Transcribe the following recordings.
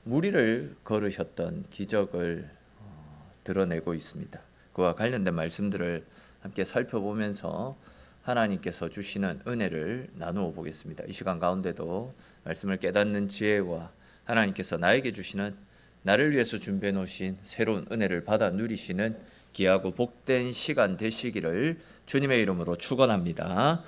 무리를 걸으셨던 기적을 드러내고 있습니다. 그와 관련된 말씀들을 함께 살펴보면서 하나님께서 주시는 은혜를 나누어 보겠습니다. 이 시간 가운데도 말씀을 깨닫는 지혜와 하나님께서 나에게 주시는, 나를 위해서 준비해 놓으신 새로운 은혜를 받아 누리시는 귀하고 복된 시간 되시기를 주님의 이름으로 축원합니다.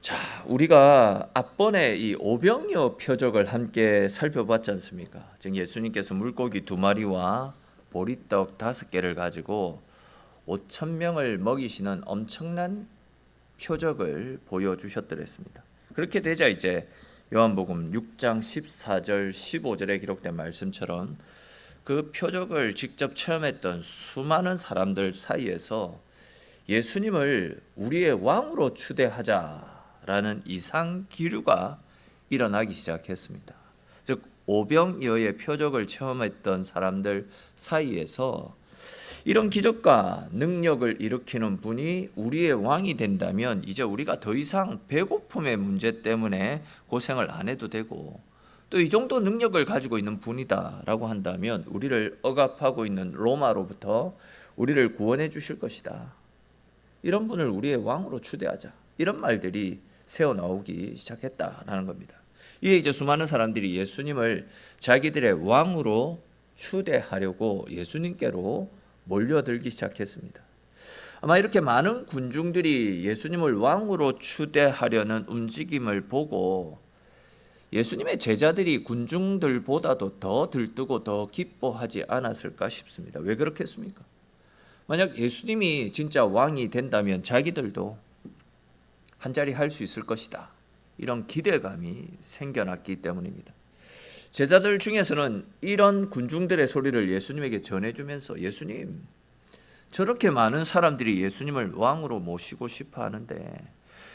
자, 우리가 앞번에 이 오병이어 표적을 함께 살펴봤지 않습니까? 즉 예수님께서 물고기 2마리와 보리떡 5개를 가지고 5,000명을 먹이시는 엄청난 표적을 보여주셨더랬습니다. 그렇게 되자 이제 요한복음 6장 14절 15절에 기록된 말씀처럼 그 표적을 직접 체험했던 수많은 사람들 사이에서 예수님을 우리의 왕으로 추대하자라는 이상 기류가 일어나기 시작했습니다. 즉 오병이어의 표적을 체험했던 사람들 사이에서 이런 기적과 능력을 일으키는 분이 우리의 왕이 된다면 이제 우리가 더 이상 배고픔의 문제 때문에 고생을 안 해도 되고, 또 이 정도 능력을 가지고 있는 분이다라고 한다면 우리를 억압하고 있는 로마로부터 우리를 구원해 주실 것이다, 이런 분을 우리의 왕으로 추대하자, 이런 말들이 새어나오기 시작했다라는 겁니다. 이에 이제 수많은 사람들이 예수님을 자기들의 왕으로 추대하려고 예수님께로 몰려들기 시작했습니다. 아마 이렇게 많은 군중들이 예수님을 왕으로 추대하려는 움직임을 보고 예수님의 제자들이 군중들보다도 더 들뜨고 더 기뻐하지 않았을까 싶습니다. 왜 그렇겠습니까? 만약 예수님이 진짜 왕이 된다면 자기들도 한자리 할 수 있을 것이다, 이런 기대감이 생겨났기 때문입니다. 제자들 중에서는 이런 군중들의 소리를 예수님에게 전해주면서, 예수님, 저렇게 많은 사람들이 예수님을 왕으로 모시고 싶어 하는데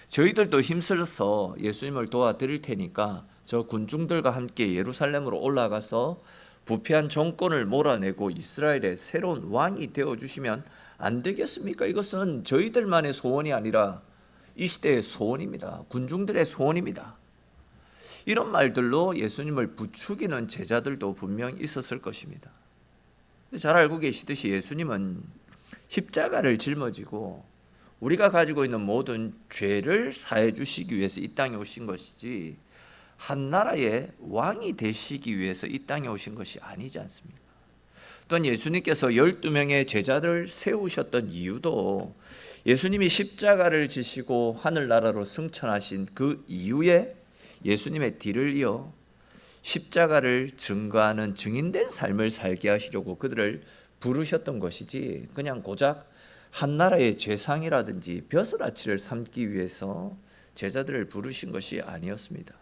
저희들도 힘써서 예수님을 도와드릴 테니까 저 군중들과 함께 예루살렘으로 올라가서 부패한 정권을 몰아내고 이스라엘의 새로운 왕이 되어주시면 안 되겠습니까? 이것은 저희들만의 소원이 아니라 이 시대의 소원입니다. 군중들의 소원입니다. 이런 말들로 예수님을 부추기는 제자들도 분명 있었을 것입니다. 잘 알고 계시듯이 예수님은 십자가를 짊어지고 우리가 가지고 있는 모든 죄를 사해 주시기 위해서 이 땅에 오신 것이지 한 나라의 왕이 되시기 위해서 이 땅에 오신 것이 아니지 않습니까? 또한 예수님께서 12명의 제자들을 세우셨던 이유도 예수님이 십자가를 지시고 하늘나라로 승천하신 그 이후에 예수님의 뒤를 이어 십자가를 증거하는 증인된 삶을 살게 하시려고 그들을 부르셨던 것이지, 그냥 고작 한 나라의 죄상이라든지 벼슬아치를 삼기 위해서 제자들을 부르신 것이 아니었습니다.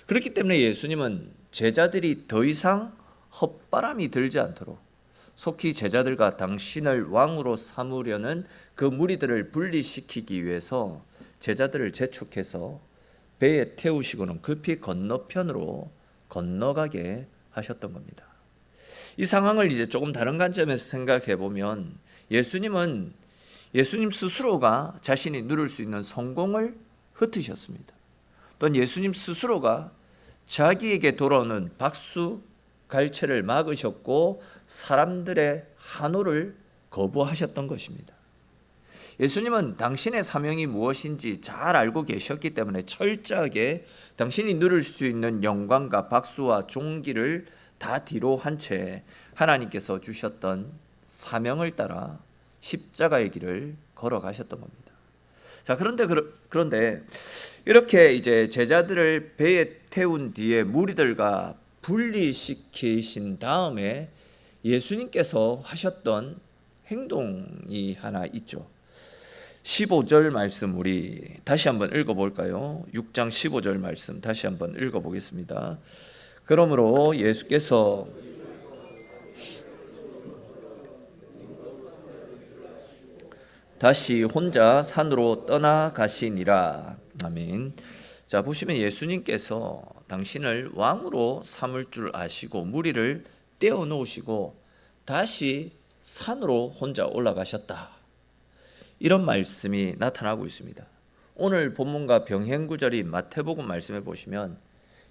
그렇기 때문에 예수님은 제자들이 더 이상 헛바람이 들지 않도록 속히 제자들과 당신을 왕으로 삼으려는 그 무리들을 분리시키기 위해서 제자들을 재촉해서 배에 태우시고는 급히 건너편으로 건너가게 하셨던 겁니다. 이 상황을 이제 조금 다른 관점에서 생각해 보면 예수님은 예수님 스스로가 자신이 누릴 수 있는 성공을 흩으셨습니다. 또한 예수님 스스로가 자기에게 돌아오는 박수 갈채를 막으셨고 사람들의 환호를 거부하셨던 것입니다. 예수님은 당신의 사명이 무엇인지 잘 알고 계셨기 때문에 철저하게 당신이 누릴 수 있는 영광과 박수와 존귀를 다 뒤로 한 채 하나님께서 주셨던 사명을 따라 십자가의 길을 걸어가셨던 겁니다. 자, 그런데 이렇게 이제 제자들을 배에 태운 뒤에 무리들과 분리시키신 다음에 예수님께서 하셨던 행동이 하나 있죠. 15절 말씀 우리 다시 한번 읽어볼까요? 6장 15절 말씀 다시 한번 읽어보겠습니다. 그러므로 예수께서 다시 혼자 산으로 떠나가시니라. 아멘. 자, 보시면 예수님께서 당신을 왕으로 삼을 줄 아시고 무리를 떼어 놓으시고 다시 산으로 혼자 올라가셨다, 이런 말씀이 나타나고 있습니다. 오늘 본문과 병행 구절인 마태복음 말씀에 보시면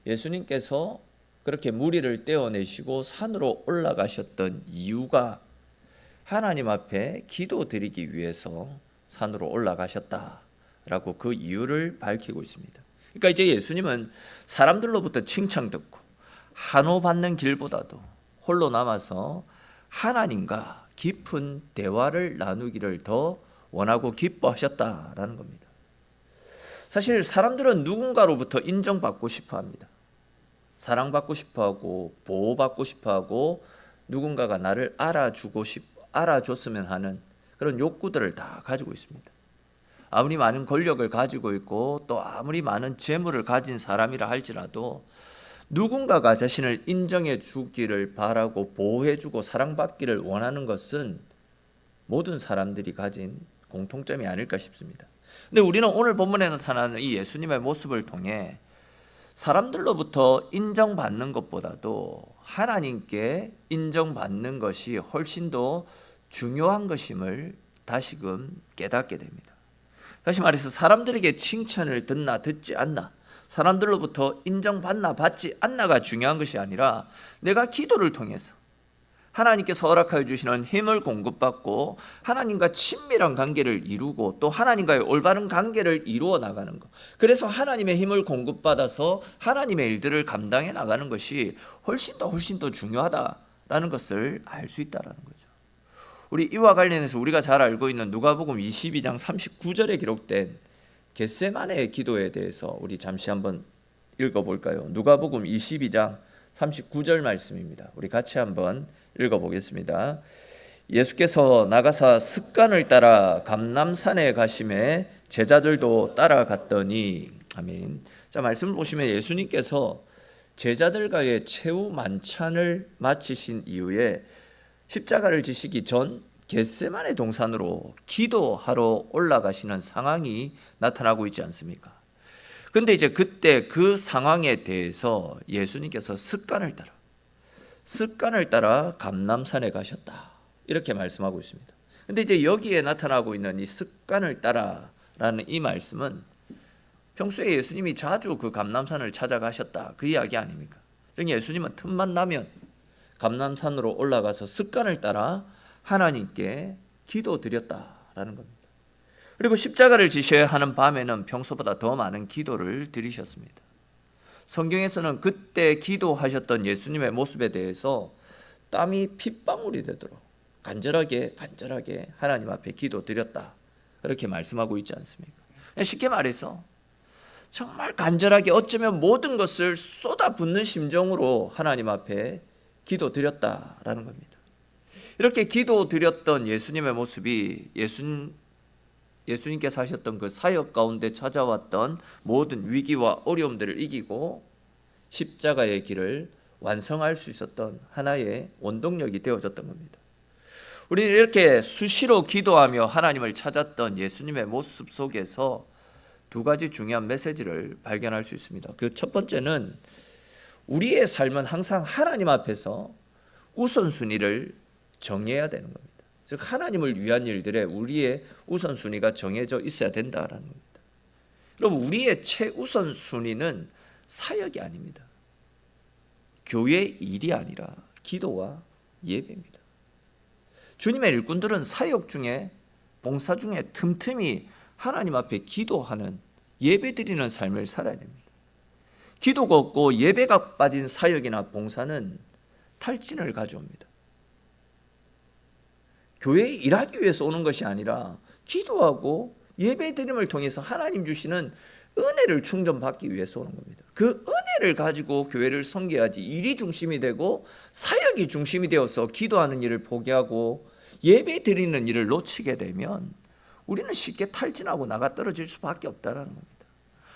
예수님께서 그렇게 무리를 떼어내시고 산으로 올라가셨던 이유가 하나님 앞에 기도드리기 위해서 산으로 올라가셨다라고 그 이유를 밝히고 있습니다. 그러니까 이제 예수님은 사람들로부터 칭찬 듣고 한호받는 길보다도 홀로 남아서 하나님과 깊은 대화를 나누기를 더 원하고 기뻐하셨다라는 겁니다. 사실 사람들은 누군가로부터 인정받고 싶어 합니다. 사랑받고 싶어 하고 보호받고 싶어 하고 누군가가 나를 알아줬으면 하는 그런 욕구들을 다 가지고 있습니다. 아무리 많은 권력을 가지고 있고 또 아무리 많은 재물을 가진 사람이라 할지라도 누군가가 자신을 인정해 주기를 바라고 보호해 주고 사랑받기를 원하는 것은 모든 사람들이 가진 공통점이 아닐까 싶습니다. 근데 우리는 오늘 본문에 나타나는 이 예수님의 모습을 통해 사람들로부터 인정받는 것보다도 하나님께 인정받는 것이 훨씬 더 중요한 것임을 다시금 깨닫게 됩니다. 다시 말해서 사람들에게 칭찬을 듣나 듣지 않나, 사람들로부터 인정받나 받지 않나가 중요한 것이 아니라 내가 기도를 통해서 하나님께서 허락하여 주시는 힘을 공급받고 하나님과 친밀한 관계를 이루고 또 하나님과의 올바른 관계를 이루어 나가는 것, 그래서 하나님의 힘을 공급받아서 하나님의 일들을 감당해 나가는 것이 훨씬 더 중요하다라는 것을 알 수 있다는 거죠. 우리 이와 관련해서 우리가 잘 알고 있는 누가복음 22장 39절에 기록된 겟세마네의 기도에 대해서 우리 잠시 한번 읽어볼까요? 누가복음 22장 39절 말씀입니다. 우리 같이 한번 읽어보겠습니다. 예수께서 나가사 습관을 따라 감람산에 가심에 제자들도 따라갔더니, 아멘. 자, 말씀을 보시면 예수님께서 제자들과의 최후 만찬을 마치신 이후에 십자가를 지시기 전 겟세마네 동산으로 기도하러 올라가시는 상황이 나타나고 있지 않습니까? 근데 이제 그때 그 상황에 대해서 예수님께서 습관을 따라 감람산에 가셨다, 이렇게 말씀하고 있습니다. 근데 이제 여기에 나타나고 있는 이 습관을 따라라는 이 말씀은 평소에 예수님이 자주 그 감람산을 찾아가셨다, 그 이야기 아닙니까? 예수님은 틈만 나면 감람산으로 올라가서 습관을 따라 하나님께 기도드렸다라는 겁니다. 그리고 십자가를 지셔야 하는 밤에는 평소보다 더 많은 기도를 드리셨습니다. 성경에서는 그때 기도하셨던 예수님의 모습에 대해서 땀이 핏방울이 되도록 간절하게 하나님 앞에 기도드렸다, 그렇게 말씀하고 있지 않습니까? 쉽게 말해서 정말 간절하게 어쩌면 모든 것을 쏟아붓는 심정으로 하나님 앞에 기도드렸다라는 겁니다. 이렇게 기도드렸던 예수님의 모습이 예수님께서 하셨던 그 사역 가운데 찾아왔던 모든 위기와 어려움들을 이기고 십자가의 길을 완성할 수 있었던 하나의 원동력이 되어졌던 겁니다. 우리는 이렇게 수시로 기도하며 하나님을 찾았던 예수님의 모습 속에서 두 가지 중요한 메시지를 발견할 수 있습니다. 그 첫 번째는 우리의 삶은 항상 하나님 앞에서 우선순위를 정해야 되는 겁니다. 즉 하나님을 위한 일들에 우리의 우선순위가 정해져 있어야 된다라는 겁니다. 여러분, 우리의 최우선순위는 사역이 아닙니다. 교회 일이 아니라 기도와 예배입니다. 주님의 일꾼들은 사역 중에, 봉사 중에 틈틈이 하나님 앞에 기도하는, 예배드리는 삶을 살아야 됩니다. 기도가 없고 예배가 빠진 사역이나 봉사는 탈진을 가져옵니다. 교회에 일하기 위해서 오는 것이 아니라 기도하고 예배드림을 통해서 하나님 주시는 은혜를 충전받기 위해서 오는 겁니다. 그 은혜를 가지고 교회를 섬겨야지 일이 중심이 되고 사역이 중심이 되어서 기도하는 일을 포기하고 예배드리는 일을 놓치게 되면 우리는 쉽게 탈진하고 나가 떨어질 수밖에 없다는 겁니다.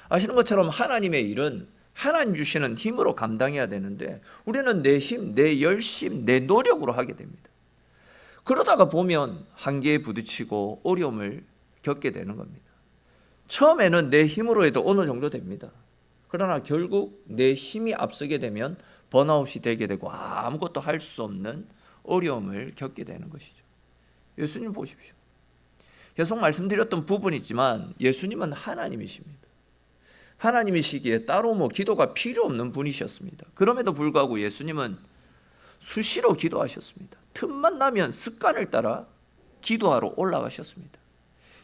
아시는 것처럼 하나님의 일은 하나님 주시는 힘으로 감당해야 되는데 우리는 내 힘, 내 열심, 내 노력으로 하게 됩니다. 그러다가 보면 한계에 부딪히고 어려움을 겪게 되는 겁니다. 처음에는 내 힘으로 해도 어느 정도 됩니다. 그러나 결국 내 힘이 앞서게 되면 번아웃이 되게 되고 아무것도 할 수 없는 어려움을 겪게 되는 것이죠. 예수님 보십시오. 계속 말씀드렸던 부분이지만 예수님은 하나님이십니다. 하나님이시기에 따로 기도가 필요 없는 분이셨습니다. 그럼에도 불구하고 예수님은 수시로 기도하셨습니다. 틈만 나면 습관을 따라 기도하러 올라가셨습니다.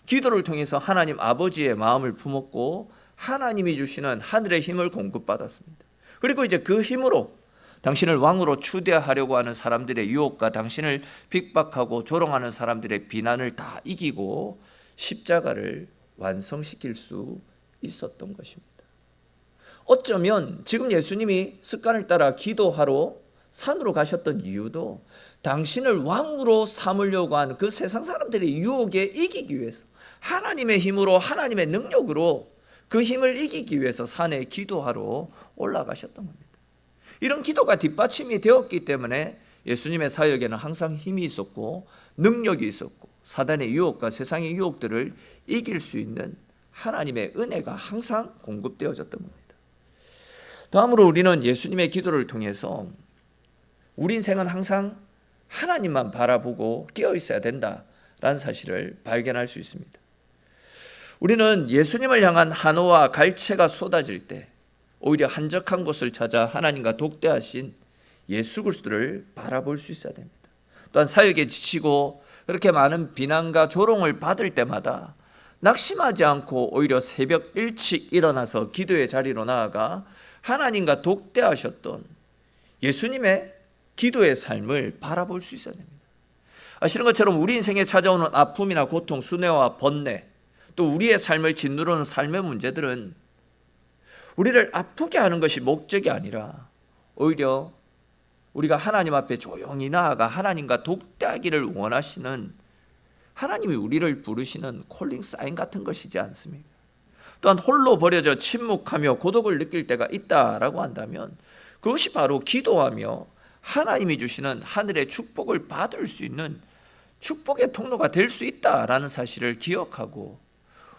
기도를 통해서 하나님 아버지의 마음을 품었고 하나님이 주시는 하늘의 힘을 공급받았습니다. 그리고 이제 그 힘으로 당신을 왕으로 추대하려고 하는 사람들의 유혹과 당신을 핍박하고 조롱하는 사람들의 비난을 다 이기고 십자가를 완성시킬 수 있었던 것입니다. 어쩌면 지금 예수님이 습관을 따라 기도하러 산으로 가셨던 이유도 당신을 왕으로 삼으려고 하는 그 세상 사람들의 유혹에 이기기 위해서 하나님의 힘으로 하나님의 능력으로 그 힘을 이기기 위해서 산에 기도하러 올라가셨던 겁니다. 이런 기도가 뒷받침이 되었기 때문에 예수님의 사역에는 항상 힘이 있었고 능력이 있었고 사단의 유혹과 세상의 유혹들을 이길 수 있는 하나님의 은혜가 항상 공급되어졌던 겁니다. 다음으로 우리는 예수님의 기도를 통해서 우리 인생은 항상 하나님만 바라보고 깨어 있어야 된다라는 사실을 발견할 수 있습니다. 우리는 예수님을 향한 한호와 갈채가 쏟아질 때 오히려 한적한 곳을 찾아 하나님과 독대하신 예수 그리스도를 바라볼 수 있어야 됩니다. 또한 사역에 지치고 그렇게 많은 비난과 조롱을 받을 때마다 낙심하지 않고 오히려 새벽 일찍 일어나서 기도의 자리로 나아가 하나님과 독대하셨던 예수님의 기도의 삶을 바라볼 수 있어야 됩니다. 아시는 것처럼 우리 인생에 찾아오는 아픔이나 고통, 순회와 번뇌, 또 우리의 삶을 짓누르는 삶의 문제들은 우리를 아프게 하는 것이 목적이 아니라 오히려 우리가 하나님 앞에 조용히 나아가 하나님과 독대하기를 원하시는 하나님이 우리를 부르시는 콜링 사인 같은 것이지 않습니까? 또한 홀로 버려져 침묵하며 고독을 느낄 때가 있다라고 한다면 그것이 바로 기도하며 하나님이 주시는 하늘의 축복을 받을 수 있는 축복의 통로가 될 수 있다라는 사실을 기억하고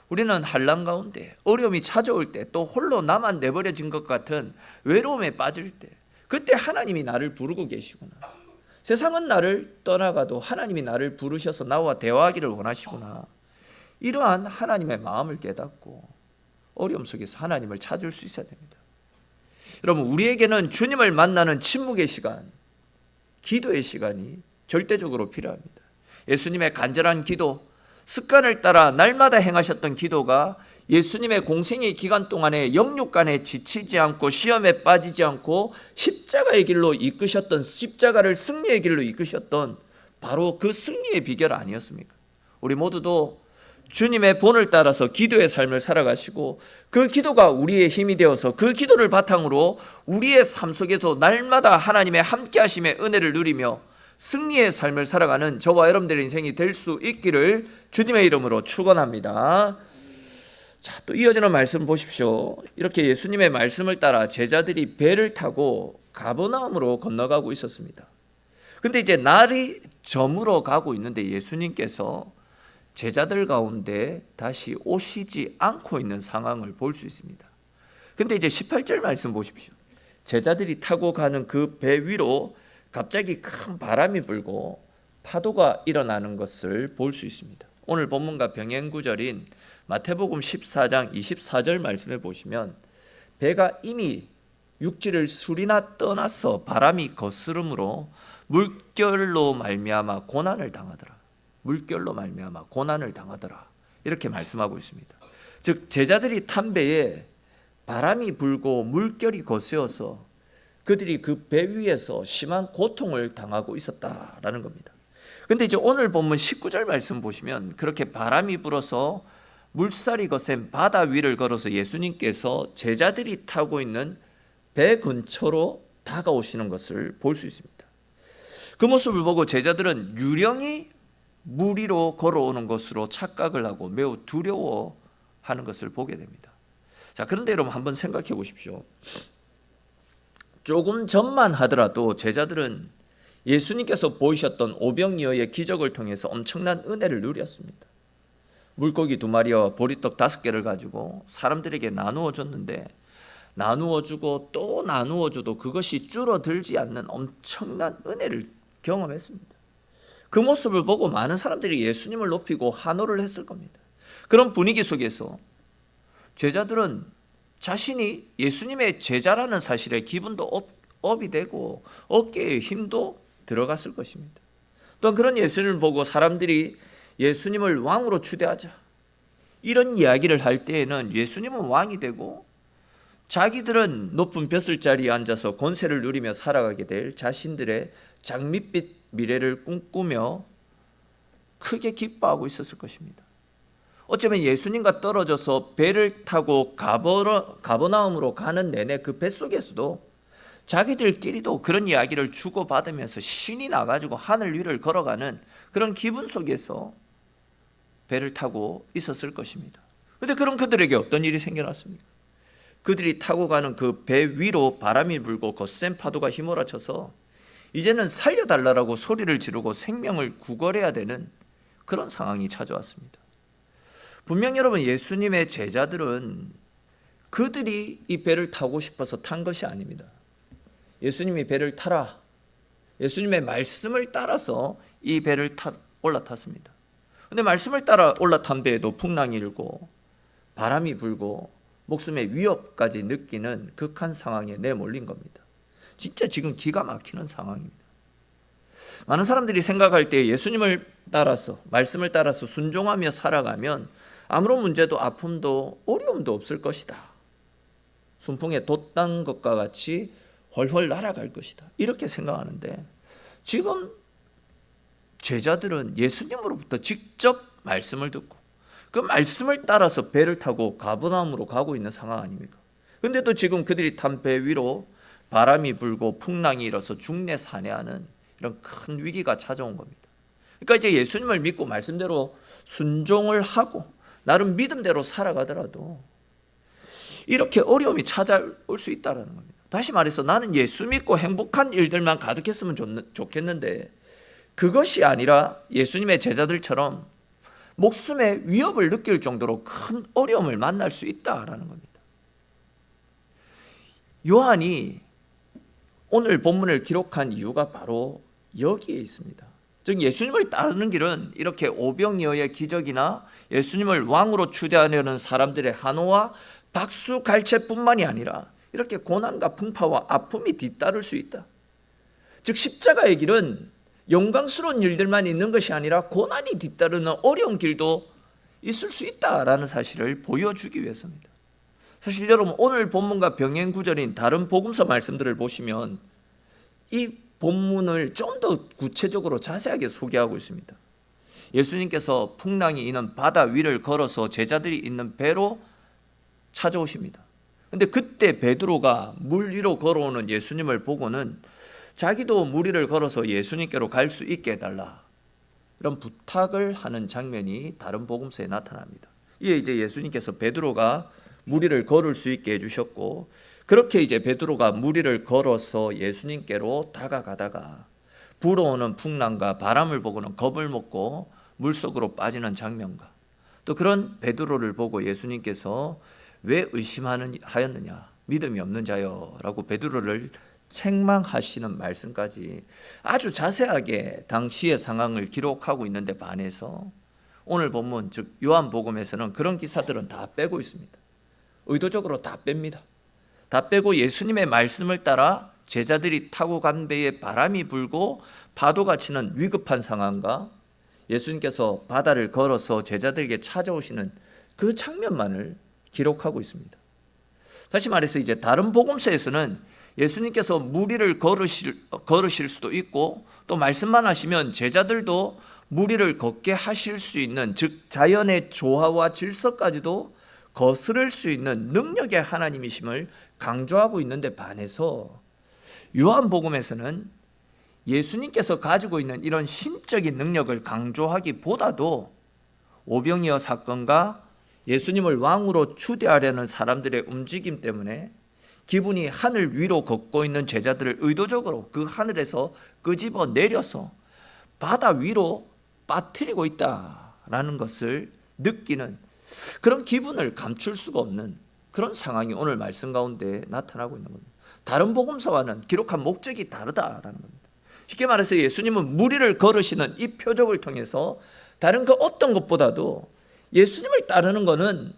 우리는 환난 가운데 어려움이 찾아올 때 또 홀로 나만 내버려진 것 같은 외로움에 빠질 때 그때 하나님이 나를 부르고 계시구나. 세상은 나를 떠나가도 하나님이 나를 부르셔서 나와 대화하기를 원하시구나. 이러한 하나님의 마음을 깨닫고 어려움 속에서 하나님을 찾을 수 있어야 됩니다. 여러분, 우리에게는 주님을 만나는 침묵의 시간, 기도의 시간이 절대적으로 필요합니다. 예수님의 간절한 기도, 습관을 따라 날마다 행하셨던 기도가 예수님의 공생의 기간 동안에 영육간에 지치지 않고 시험에 빠지지 않고 십자가의 길로 이끄셨던, 십자가를 승리의 길로 이끄셨던 바로 그 승리의 비결 아니었습니까? 우리 모두도 주님의 본을 따라서 기도의 삶을 살아가시고 그 기도가 우리의 힘이 되어서 그 기도를 바탕으로 우리의 삶 속에서 날마다 하나님의 함께하심의 은혜를 누리며 승리의 삶을 살아가는 저와 여러분들의 인생이 될 수 있기를 주님의 이름으로 축원합니다. 자, 또 이어지는 말씀 보십시오. 이렇게 예수님의 말씀을 따라 제자들이 배를 타고 가버나움으로 건너가고 있었습니다. 근데 이제 날이 저물어 가고 있는데 예수님께서 제자들 가운데 다시 오시지 않고 있는 상황을 볼 수 있습니다. 근데 이제 18절 말씀 보십시오. 제자들이 타고 가는 그 배 위로 갑자기 큰 바람이 불고 파도가 일어나는 것을 볼 수 있습니다. 오늘 본문과 병행 구절인 마태복음 14장 24절 말씀을 보시면 배가 이미 육지를 수리나 떠나서 바람이 거스름으로 물결로 말미암아 고난을 당하더라. 물결로 말미암아 고난을 당하더라. 이렇게 말씀하고 있습니다. 즉 제자들이 탄 배에 바람이 불고 물결이 거세어서 그들이 그 배 위에서 심한 고통을 당하고 있었다라는 겁니다. 근데 이제 오늘 본문 19절 말씀 보시면 그렇게 바람이 불어서 물살이 거센 바다 위를 걸어서 예수님께서 제자들이 타고 있는 배 근처로 다가오시는 것을 볼 수 있습니다. 그 모습을 보고 제자들은 유령이 물 위로 걸어오는 것으로 착각을 하고 매우 두려워하는 것을 보게 됩니다. 자, 그런데 여러분 한번 생각해 보십시오. 조금 전만 하더라도 제자들은 예수님께서 보이셨던 오병이어의 기적을 통해서 엄청난 은혜를 누렸습니다. 물고기 2마리와 보리떡 5개를 가지고 사람들에게 나누어 줬는데 나누어 주고 또 나누어 줘도 그것이 줄어들지 않는 엄청난 은혜를 경험했습니다. 그 모습을 보고 많은 사람들이 예수님을 높이고 환호를 했을 겁니다. 그런 분위기 속에서 제자들은 자신이 예수님의 제자라는 사실에 기분도 업이 되고 어깨에 힘도 들어갔을 것입니다. 또한 그런 예수님을 보고 사람들이 예수님을 왕으로 추대하자, 이런 이야기를 할 때에는 예수님은 왕이 되고 자기들은 높은 벼슬자리에 앉아서 권세를 누리며 살아가게 될 자신들의 장밋빛 미래를 꿈꾸며 크게 기뻐하고 있었을 것입니다. 어쩌면 예수님과 떨어져서 배를 타고 가버나움으로 가는 내내 그 뱃속에서도 자기들끼리도 그런 이야기를 주고받으면서 신이 나가지고 하늘 위를 걸어가는 그런 기분 속에서 배를 타고 있었을 것입니다. 그런데 그럼 그들에게 어떤 일이 생겨났습니까? 그들이 타고 가는 그 배 위로 바람이 불고 거센 파도가 휘몰아쳐서 이제는 살려달라고 소리를 지르고 생명을 구걸해야 되는 그런 상황이 찾아왔습니다. 분명 여러분, 예수님의 제자들은 그들이 이 배를 타고 싶어서 탄 것이 아닙니다. 예수님이 배를 타라, 예수님의 말씀을 따라서 이 배를 올라탔습니다. 그런데 말씀을 따라 올라탄 배에도 풍랑이 일고 바람이 불고 목숨의 위협까지 느끼는 극한 상황에 내몰린 겁니다. 진짜 지금 기가 막히는 상황입니다. 많은 사람들이 생각할 때 예수님을 따라서, 말씀을 따라서 순종하며 살아가면 아무런 문제도 아픔도 어려움도 없을 것이다. 순풍에 돛단 것과 같이 훨훨 날아갈 것이다. 이렇게 생각하는데 지금 제자들은 예수님으로부터 직접 말씀을 듣고 그 말씀을 따라서 배를 타고 가버나움으로 가고 있는 상황 아닙니까? 그런데도 지금 그들이 탄 배 위로 바람이 불고 풍랑이 일어서 중내산해하는 이런 큰 위기가 찾아온 겁니다. 그러니까 이제 예수님을 믿고 말씀대로 순종을 하고 나름 믿음대로 살아가더라도 이렇게 어려움이 찾아올 수 있다는 겁니다. 다시 말해서 나는 예수 믿고 행복한 일들만 가득했으면 좋겠는데 그것이 아니라 예수님의 제자들처럼 목숨의 위협을 느낄 정도로 큰 어려움을 만날 수 있다라는 겁니다. 요한이 오늘 본문을 기록한 이유가 바로 여기에 있습니다. 즉 예수님을 따르는 길은 이렇게 오병이어의 기적이나 예수님을 왕으로 추대하려는 사람들의 한호와 박수갈채뿐만이 아니라 이렇게 고난과 풍파와 아픔이 뒤따를 수 있다. 즉 십자가의 길은 영광스러운 일들만 있는 것이 아니라 고난이 뒤따르는 어려운 길도 있을 수 있다라는 사실을 보여주기 위해서입니다. 사실 여러분, 오늘 본문과 병행 구절인 다른 복음서 말씀들을 보시면 이 본문을 좀 더 구체적으로 자세하게 소개하고 있습니다. 예수님께서 풍랑이 있는 바다 위를 걸어서 제자들이 있는 배로 찾아오십니다. 그런데 그때 베드로가 물 위로 걸어오는 예수님을 보고는 자기도 물 위를 걸어서 예수님께로 갈 수 있게 해달라, 이런 부탁을 하는 장면이 다른 복음서에 나타납니다. 이에 이제 예수님께서 베드로가 물 위를 걸을 수 있게 해주셨고, 그렇게 이제 베드로가 물 위를 걸어서 예수님께로 다가가다가 불어오는 풍랑과 바람을 보고는 겁을 먹고 물속으로 빠지는 장면과 또 그런 베드로를 보고 예수님께서 왜 의심하였느냐, 믿음이 없는 자여 라고 베드로를 책망하시는 말씀까지 아주 자세하게 당시의 상황을 기록하고 있는데 반해서 오늘 본문 즉 요한복음에서는 그런 기사들은 다 빼고 있습니다. 의도적으로 다 뺍니다. 다 빼고 예수님의 말씀을 따라 제자들이 타고 간 배에 바람이 불고 파도가 치는 위급한 상황과 예수님께서 바다를 걸어서 제자들에게 찾아오시는 그 장면만을 기록하고 있습니다. 다시 말해서 이제 다른 복음서에서는 예수님께서 물 위를 걸으실 수도 있고 또 말씀만 하시면 제자들도 물 위를 걷게 하실 수 있는, 즉 자연의 조화와 질서까지도 거스를 수 있는 능력의 하나님이심을 강조하고 있는데 반해서 요한복음에서는 예수님께서 가지고 있는 이런 심적인 능력을 강조하기보다도 오병이어 사건과 예수님을 왕으로 추대하려는 사람들의 움직임 때문에 기분이 하늘 위로 걷고 있는 제자들을 의도적으로 그 하늘에서 끄집어 내려서 바다 위로 빠뜨리고 있다라는 것을 느끼는 그런 기분을 감출 수가 없는 그런 상황이 오늘 말씀 가운데 나타나고 있는 겁니다. 다른 복음서와는 기록한 목적이 다르다라는 겁니다. 쉽게 말해서 예수님은 물 위를 걸으시는 이 표적을 통해서 다른 그 어떤 것보다도 예수님을 따르는 것은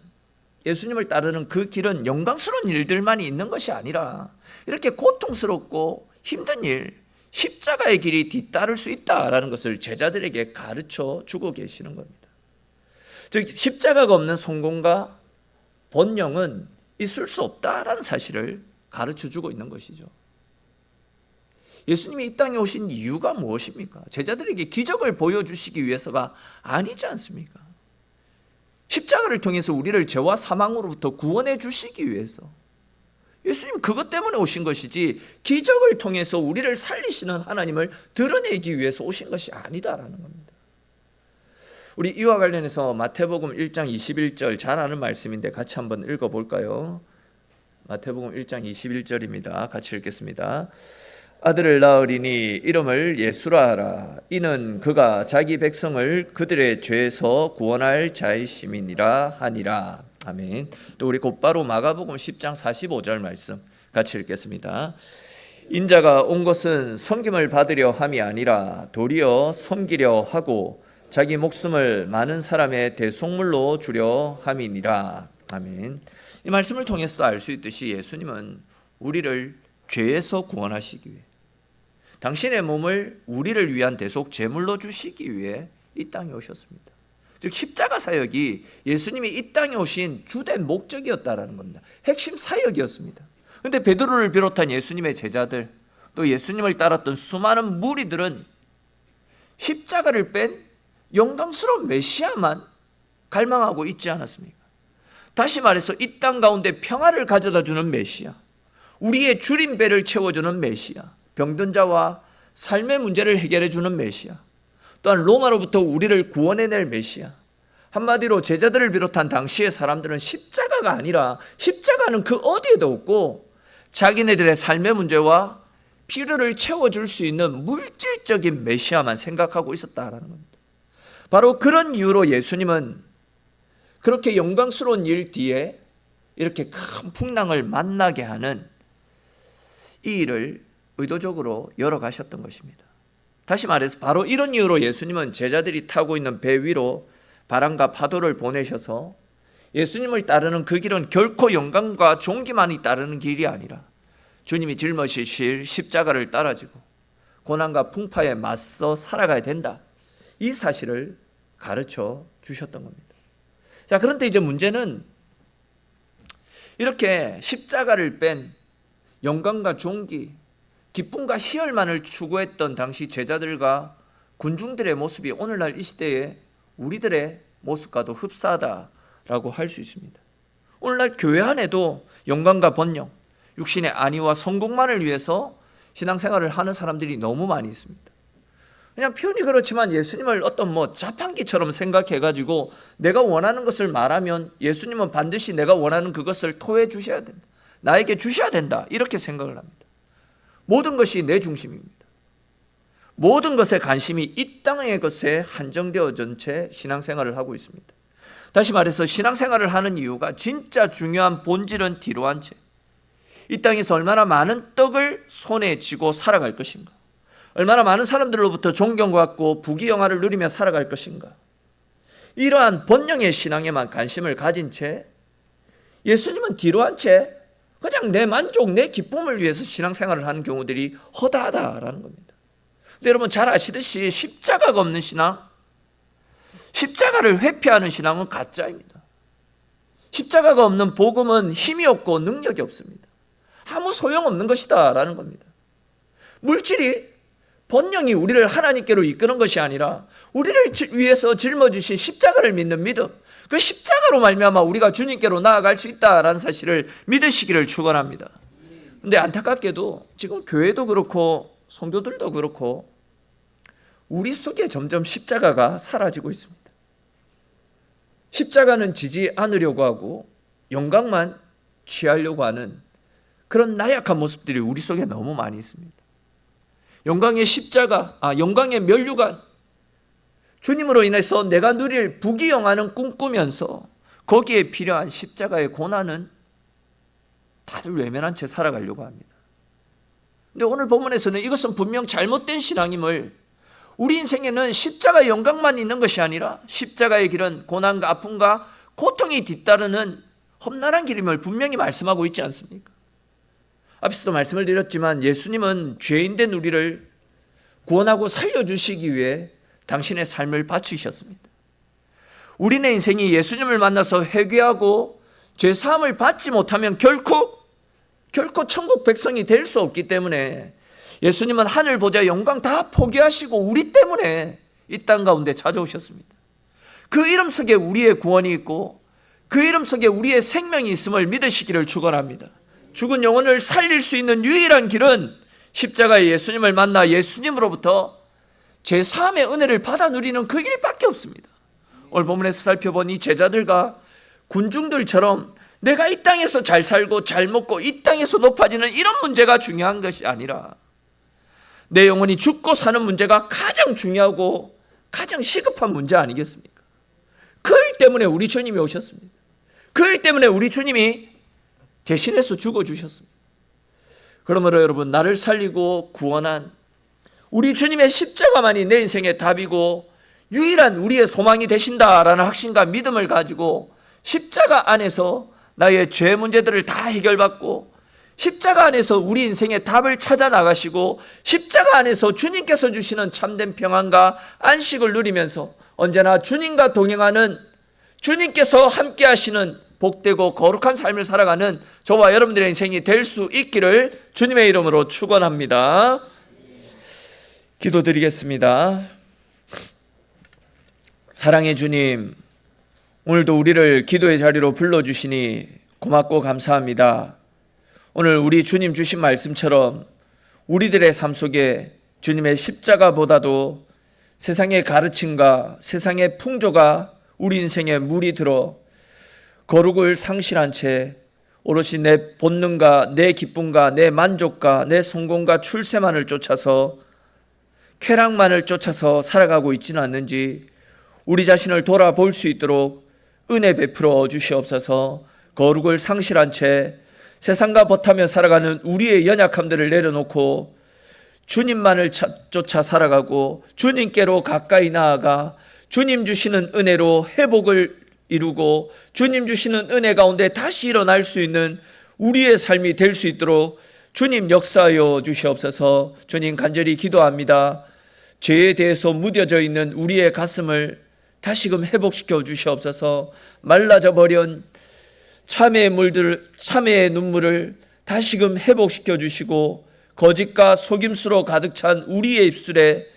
예수님을 따르는 그 길은 영광스러운 일들만이 있는 것이 아니라 이렇게 고통스럽고 힘든 일, 십자가의 길이 뒤따를 수 있다라는 것을 제자들에게 가르쳐 주고 계시는 겁니다. 즉 십자가가 없는 성공과 번영은 있을 수 없다라는 사실을 가르쳐 주고 있는 것이죠. 예수님이 이 땅에 오신 이유가 무엇입니까? 제자들에게 기적을 보여주시기 위해서가 아니지 않습니까? 십자가를 통해서 우리를 죄와 사망으로부터 구원해 주시기 위해서, 예수님 그것 때문에 오신 것이지 기적을 통해서 우리를 살리시는 하나님을 드러내기 위해서 오신 것이 아니다라는 겁니다. 우리 이와 관련해서 마태복음 1장 21절 잘 아는 말씀인데 같이 한번 읽어볼까요? 마태복음 1장 21절입니다. 같이 읽겠습니다. 아들을 낳으리니 이름을 예수라 하라. 이는 그가 자기 백성을 그들의 죄에서 구원할 자이심이니라 하니라. 아멘. 또 우리 곧바로 마가복음 10장 45절 말씀 같이 읽겠습니다. 인자가 온 것은 섬김을 받으려 함이 아니라 도리어 섬기려 하고 자기 목숨을 많은 사람의 대속물로 주려 함이니라. 아멘. 이 말씀을 통해서도 알 수 있듯이 예수님은 우리를 죄에서 구원하시기 위해, 당신의 몸을 우리를 위한 대속 제물로 주시기 위해 이 땅에 오셨습니다. 즉 십자가 사역이 예수님이 이 땅에 오신 주된 목적이었다라는 겁니다. 핵심 사역이었습니다. 그런데 베드로를 비롯한 예수님의 제자들, 또 예수님을 따랐던 수많은 무리들은 십자가를 뺀 영광스러운 메시아만 갈망하고 있지 않았습니까? 다시 말해서 이 땅 가운데 평화를 가져다 주는 메시아, 우리의 줄인 배를 채워주는 메시아, 병든 자와 삶의 문제를 해결해 주는 메시아, 또한 로마로부터 우리를 구원해낼 메시아. 한마디로 제자들을 비롯한 당시의 사람들은 십자가가 아니라, 십자가는 그 어디에도 없고 자기네들의 삶의 문제와 필요를 채워줄 수 있는 물질적인 메시아만 생각하고 있었다라는 겁니다. 바로 그런 이유로 예수님은 그렇게 영광스러운 일 뒤에 이렇게 큰 풍랑을 만나게 하는 이 일을 의도적으로 열어가셨던 것입니다. 다시 말해서 바로 이런 이유로 예수님은 제자들이 타고 있는 배 위로 바람과 파도를 보내셔서 예수님을 따르는 그 길은 결코 영광과 존귀만이 따르는 길이 아니라 주님이 짊어지실 십자가를 따라지고 고난과 풍파에 맞서 살아가야 된다, 이 사실을 가르쳐 주셨던 겁니다. 자, 그런데 이제 문제는 이렇게 십자가를 뺀 영광과 존귀, 기쁨과 희열만을 추구했던 당시 제자들과 군중들의 모습이 오늘날 이 시대에 우리들의 모습과도 흡사하다라고 할 수 있습니다. 오늘날 교회 안에도 영광과 번영, 육신의 안위와 성공만을 위해서 신앙생활을 하는 사람들이 너무 많이 있습니다. 그냥 표현이 그렇지만 예수님을 어떤 자판기처럼 생각해가지고 내가 원하는 것을 말하면 예수님은 반드시 내가 원하는 그것을 토해 주셔야 된다, 나에게 주셔야 된다, 이렇게 생각을 합니다. 모든 것이 내 중심입니다. 모든 것에 관심이 이 땅의 것에 한정되어진 채 신앙생활을 하고 있습니다. 다시 말해서 신앙생활을 하는 이유가 진짜 중요한 본질은 뒤로 한 채 이 땅에서 얼마나 많은 떡을 손에 쥐고 살아갈 것인가, 얼마나 많은 사람들로부터 존경받고 부귀영화를 누리며 살아갈 것인가, 이러한 번영의 신앙에만 관심을 가진 채 예수님은 뒤로 한 채 그냥 내 만족, 내 기쁨을 위해서 신앙생활을 하는 경우들이 허다하다라는 겁니다. 근데 여러분 잘 아시듯이 십자가가 없는 신앙, 십자가를 회피하는 신앙은 가짜입니다. 십자가가 없는 복음은 힘이 없고 능력이 없습니다. 아무 소용없는 것이다 라는 겁니다. 물질이, 번영이 우리를 하나님께로 이끄는 것이 아니라 우리를 위해서 짊어지신 십자가를 믿는 믿음, 그 십자가로 말미암아 우리가 주님께로 나아갈 수 있다라는 사실을 믿으시기를 축원합니다. 그런데 안타깝게도 지금 교회도 그렇고 성도들도 그렇고 우리 속에 점점 십자가가 사라지고 있습니다. 십자가는 지지 않으려고 하고 영광만 취하려고 하는 그런 나약한 모습들이 우리 속에 너무 많이 있습니다. 영광의 십자가, 영광의 면류관, 주님으로 인해서 내가 누릴 부귀영화는 꿈꾸면서 거기에 필요한 십자가의 고난은 다들 외면한 채 살아가려고 합니다. 그런데 오늘 본문에서는 이것은 분명 잘못된 신앙임을, 우리 인생에는 십자가의 영광만 있는 것이 아니라 십자가의 길은 고난과 아픔과 고통이 뒤따르는 험난한 길임을 분명히 말씀하고 있지 않습니까? 앞에서도 말씀을 드렸지만 예수님은 죄인된 우리를 구원하고 살려주시기 위해 당신의 삶을 바치셨습니다. 우리네 인생이 예수님을 만나서 회개하고 죄사함을 받지 못하면 결코 천국 백성이 될 수 없기 때문에 예수님은 하늘 보좌 영광 다 포기하시고 우리 때문에 이 땅 가운데 찾아오셨습니다. 그 이름 속에 우리의 구원이 있고 그 이름 속에 우리의 생명이 있음을 믿으시기를 축원합니다. 죽은 영혼을 살릴 수 있는 유일한 길은 십자가의 예수님을 만나 예수님으로부터 제3의 은혜를 받아 누리는 그 길밖에 없습니다. 오늘 본문에서 살펴보니 제자들과 군중들처럼 내가 이 땅에서 잘 살고 잘 먹고 이 땅에서 높아지는 이런 문제가 중요한 것이 아니라 내 영혼이 죽고 사는 문제가 가장 중요하고 가장 시급한 문제 아니겠습니까? 그 일 때문에 우리 주님이 오셨습니다. 그 일 때문에 우리 주님이 대신해서 죽어주셨습니다. 그러므로 여러분, 나를 살리고 구원한 우리 주님의 십자가만이 내 인생의 답이고 유일한 우리의 소망이 되신다라는 확신과 믿음을 가지고 십자가 안에서 나의 죄 문제들을 다 해결받고 십자가 안에서 우리 인생의 답을 찾아 나가시고 십자가 안에서 주님께서 주시는 참된 평안과 안식을 누리면서 언제나 주님과 동행하는, 주님께서 함께 하시는 복되고 거룩한 삶을 살아가는 저와 여러분들의 인생이 될 수 있기를 주님의 이름으로 축원합니다. 기도드리겠습니다. 사랑의 주님, 오늘도 우리를 기도의 자리로 불러주시니 고맙고 감사합니다. 오늘 우리 주님 주신 말씀처럼 우리들의 삶 속에 주님의 십자가보다도 세상의 가르침과 세상의 풍조가 우리 인생에 물이 들어 거룩을 상실한 채 오롯이 내 본능과 내 기쁨과 내 만족과 내 성공과 출세만을 쫓아서 쾌락만을 쫓아서 살아가고 있지는 않는지 우리 자신을 돌아볼 수 있도록 은혜 베풀어 주시옵소서. 거룩을 상실한 채 세상과 버타며 살아가는 우리의 연약함들을 내려놓고 주님만을 쫓아 살아가고 주님께로 가까이 나아가 주님 주시는 은혜로 회복을 이루고 주님 주시는 은혜 가운데 다시 일어날 수 있는 우리의 삶이 될 수 있도록 주님 역사하여 주시옵소서. 주님 간절히 기도합니다. 죄에 대해서 무뎌져 있는 우리의 가슴을 다시금 회복시켜 주시옵소서. 말라져 버린 참회의 눈물을 다시금 회복시켜 주시고 거짓과 속임수로 가득 찬 우리의 입술에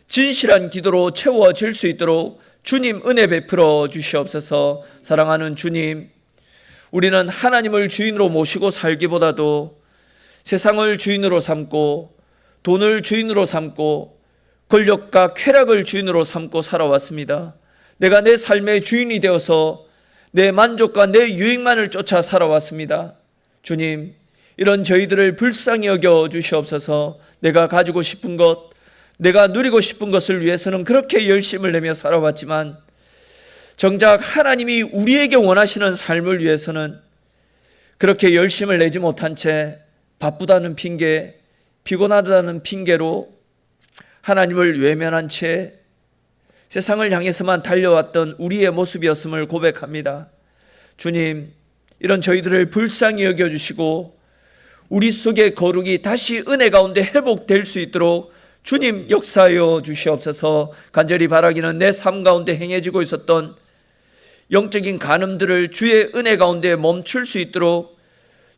진실한 기도로 채워질 수 있도록 주님 은혜 베풀어 주시옵소서. 사랑하는 주님, 우리는 하나님을 주인으로 모시고 살기보다도 세상을 주인으로 삼고 돈을 주인으로 삼고 권력과 쾌락을 주인으로 삼고 살아왔습니다. 내가 내 삶의 주인이 되어서 내 만족과 내 유익만을 쫓아 살아왔습니다. 주님, 이런 저희들을 불쌍히 여겨 주시옵소서. 내가 가지고 싶은 것, 내가 누리고 싶은 것을 위해서는 그렇게 열심을 내며 살아왔지만 정작 하나님이 우리에게 원하시는 삶을 위해서는 그렇게 열심을 내지 못한 채 바쁘다는 핑계, 피곤하다는 핑계로 하나님을 외면한 채 세상을 향해서만 달려왔던 우리의 모습이었음을 고백합니다. 주님, 이런 저희들을 불쌍히 여겨주시고 우리 속의 거룩이 다시 은혜 가운데 회복될 수 있도록 주님 역사하여 주시옵소서. 간절히 바라기는 내 삶 가운데 행해지고 있었던 영적인 간음들을 주의 은혜 가운데 멈출 수 있도록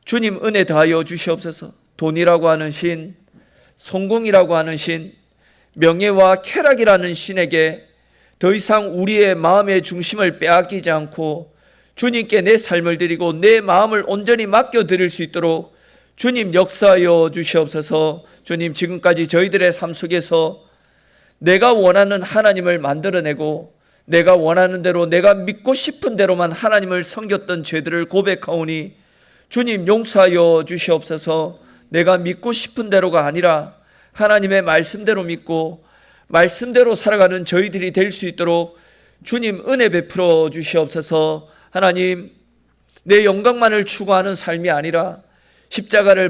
주님 은혜 다하여 주시옵소서. 돈이라고 하는 신, 성공이라고 하는 신, 명예와 쾌락이라는 신에게 더 이상 우리의 마음의 중심을 빼앗기지 않고 주님께 내 삶을 드리고 내 마음을 온전히 맡겨드릴 수 있도록 주님 역사하여 주시옵소서. 주님, 지금까지 저희들의 삶 속에서 내가 원하는 하나님을 만들어내고 내가 원하는 대로 내가 믿고 싶은 대로만 하나님을 섬겼던 죄들을 고백하오니 주님 용서하여 주시옵소서. 내가 믿고 싶은 대로가 아니라 하나님의 말씀대로 믿고 말씀대로 살아가는 저희들이 될 수 있도록 주님 은혜 베풀어 주시옵소서. 하나님, 내 영광만을 추구하는 삶이 아니라 십자가를